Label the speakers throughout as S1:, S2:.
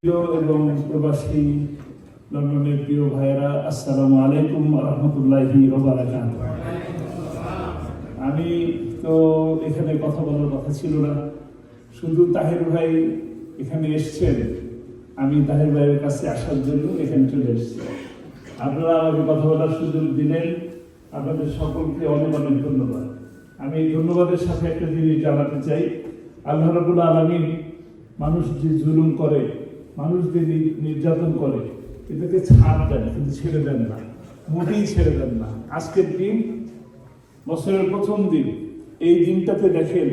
S1: এবং প্রবাসী লন্ডনের প্রিয় ভাইয়েরা, আসসালামু আলাইকুম ওয়া রাহমাতুল্লাহি ওয়া বারাকাতুহু। আমি তো এখানে কথা বলার কথা ছিল না, শুধু তাহের ভাই এখানে এসছেন, আমি তাহের ভাইয়ের কাছে আসার জন্য এখানে চলে এসেছি। আপনারা আমাকে কথা বলার সুযোগ দিলেন, আপনাদের সকলকে অনেক অনেক ধন্যবাদ। আমি এই ধন্যবাদের সাথে একটা জিনিস জানাতে চাই, আল্লাহ রাব্বুল আলামিন মানুষ যে জুলুম করে, মানুষ যে নির্যাতন করে, এটাকে ছাড় দেন, কিন্তু ছেড়ে দেন না, মোটেই ছেড়ে দেন না। আজকের দিন, বছরের প্রথম দিন, এই দিনটাতে দেখেন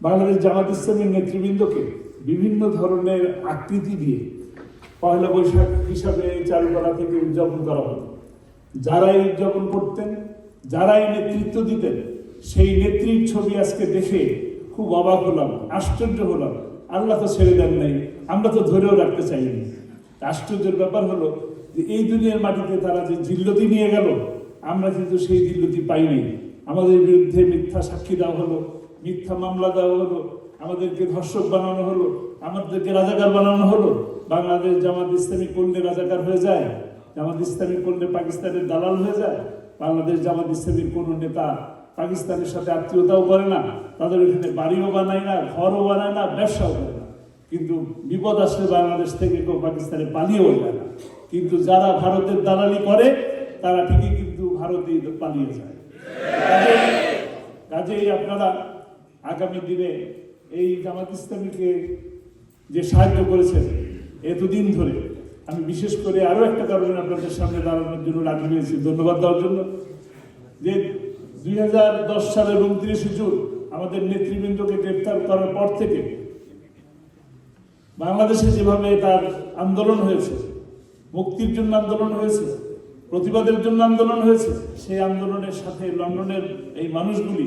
S1: বাংলাদেশ জামাত ইসলামীর নেতৃবৃন্দকে বিভিন্ন ধরনের আকৃতি দিয়ে পয়লা বৈশাখ হিসাবে চারুকলা থেকে উদযাপন করা হতো। যারাই উদযাপন করতেন, যারাই নেতৃত্ব দিতেন, সেই নেত্রীর ছবি আজকে দেখে খুব অবাক হলাম, আশ্চর্য হলাম। আল্লাহ তো ছেড়ে দেন নাই, আমরা তো ধরেও রাখতে চাইনি। আশ্চর্যের ব্যাপার হলো যে এই দুনিয়ার মাটিতে তারা যে জিল্লতি নিয়ে গেল, আমরা কিন্তু সেই জিল্লতি পাইনি। আমাদের বিরুদ্ধে মিথ্যা সাক্ষী দেওয়া হলো, মিথ্যা মামলা দেওয়া হলো, আমাদেরকে ধর্ষক বানানো হলো, আমাদেরকে রাজাকার বানানো হলো। বাংলাদেশ জামাত ইসলামী করলে রাজাকার হয়ে যায়, জামাত ইসলামী করলে পাকিস্তানের দালাল হয়ে যায়। বাংলাদেশ জামাত ইসলামীর কোনো নেতা পাকিস্তানের সাথে আত্মীয়তাও করে না, তাদের এখানে বাড়িও বানায় না, ঘরও বানায় না, ব্যবসাও করে না। কিন্তু বিপদ আসলে বাংলাদেশ থেকে কেউ পাকিস্তানে পালিয়েও যায় না। কিন্তু যারা ভারতের দালালি করে তারা ঠিকই কিন্তু ভারতে পালিয়ে যায়। কাজেই আপনারা আগামী দিনে এই জামাত ইসলামীকে যে সাহায্য করেছেন এতদিন ধরে, আমি বিশেষ করে আরো একটা কারণে আপনাদের সামনে দাঁড়ানোর জন্য রাজি হয়েছি, ধন্যবাদ দেওয়ার জন্য। যে 2010 সালের 29শে জুন আমাদের নেতৃবৃন্দকে গ্রেফতার করার পর থেকে বাংলাদেশে যেভাবে তার আন্দোলন হয়েছে, মুক্তির জন্য আন্দোলন হয়েছে, প্রতিবাদের জন্য আন্দোলন হয়েছে, সেই আন্দোলনের সাথে লন্ডনের এই মানুষগুলি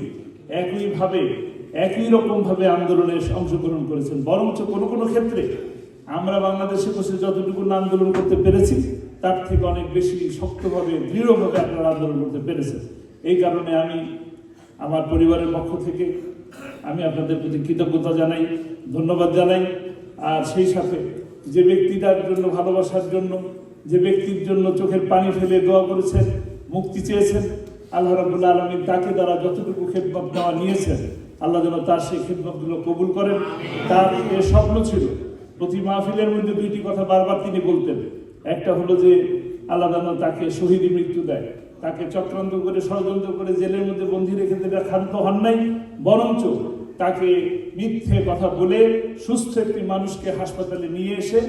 S1: একই রকম ভাবে আন্দোলনে অংশগ্রহণ করেছেন। বরঞ্চ কোনো কোনো ক্ষেত্রে আমরা বাংলাদেশে বসে যতটুকু আন্দোলন করতে পেরেছি তার থেকে অনেক বেশি শক্তভাবে, দৃঢ়ভাবে আপনারা আন্দোলন করতে পেরেছেন। এই কারণে আমি আমার পরিবারের পক্ষ থেকে আমি আপনাদের প্রতি কৃতজ্ঞতা জানাই, ধন্যবাদ জানাই। আর সেই সাথে যে ব্যক্তিটার জন্য, ভালোবাসার জন্য, যে ব্যক্তির জন্য চোখের পানি ফেলে দোয়া করেছেন, মুক্তি চেয়েছেন, আল্লাহ রাব্বুল আলামিন তাকে দ্বারা যতটুকু খেদমত নেওয়া নিয়েছেন, আল্লাহ যেন তার সেই খেদমতগুলো কবুল করেন। তার এ স্বপ্ন ছিল, প্রতি মাহফিলের মধ্যে দুইটি কথা বারবার তিনি বলতেন। একটা হলো যে আল্লাহ যেন তাকে শহীদি মৃত্যু দেয়, তাকে চক্রান্ত করে, ষড়যন্ত্র করে জেলের মধ্যে বন্দী রেখে দেবে, ক্ষান্ত হন নাই, বরঞ্চ তাকে মিথ্যে কথা বলে সুস্থ একটি মানুষকে হাসপাতালে নিয়ে এসে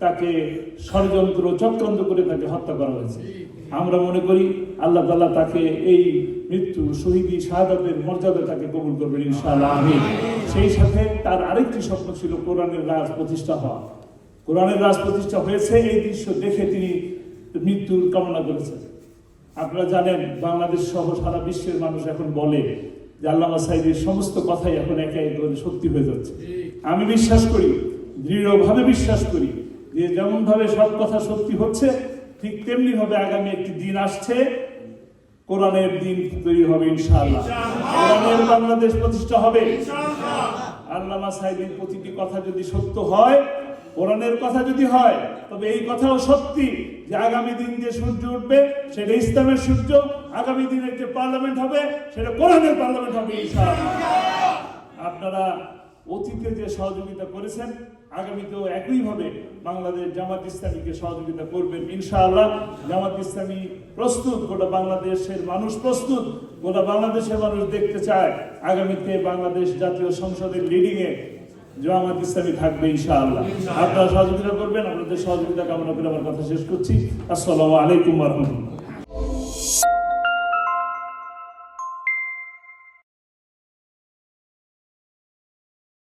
S1: তাকে ষড়যন্ত্র চক্রান্ত করে তাকে হত্যা করা হয়েছে। আমরা মনে করি আল্লাহ তাআলা তাকে এই মৃত্যু, শহীদি শাহাদাতের মর্যাদা তাকে কবুল করবেন ইনশাআল্লাহ, আমিন। সেই সাথে তার আরেকটি স্বপ্ন ছিল কোরআনের রাজ প্রতিষ্ঠা হওয়া। কোরআনের রাজ প্রতিষ্ঠা হয়েছে, এই দৃশ্য দেখে তিনি মৃত্যুর কামনা করেছেন। আপনারা জানেন বাংলাদেশ সহ সারা বিশ্বের মানুষ এখন বলে যে আল্লামা সাঈদীর সমস্ত কথাই এখন একে একে সত্যি হয়ে যাচ্ছে। আমি বিশ্বাস করি, দৃঢ়ভাবে বিশ্বাস করি যে যেমন ভাবে সব কথা সত্যি হচ্ছে, ঠিক তেমনি ভাবে আগামী একটি দিন আসছে, কোরআনের দিন তৈরি হবে ইনশাআল্লাহ, কোরআনের বাংলাদেশ প্রতিষ্ঠা হবে। আল্লামা সাঈদীর প্রতিটি কথা যদি সত্য হয়, কোরআনের কথা যদি হয়, তবে এই কথাও সত্যি যে আগামী দিন যে সূর্য উঠবে সেটা ইসলামের সূর্য, আগামী দিনের যে পার্লামেন্ট হবে সেটা কোরআনের পার্লামেন্ট হবে ইনশাআল্লাহ। আপনারা অতীতে যে সহযোগিতা করেছেন, আগামীতেও একইভাবে বাংলাদেশ জামাত ইসলামীকে সহযোগিতা করবেন ইনশাআল্লাহ। জামাত ইসলামী প্রস্তুত, গোটা বাংলাদেশের মানুষ প্রস্তুত, গোটা বাংলাদেশের মানুষ দেখতে চায় আগামীতে বাংলাদেশ জাতীয় সংসদের লিডিংয়ে জামাত ইসলামী থাকবে ইনশাআল্লাহ। আপনারা সহযোগিতা করবেন, আপনাদের সহযোগিতা কামনা করে আমার কথা শেষ করছি। আসসালামু আলাইকুম ওয়া রাহমাতুল্লাহ।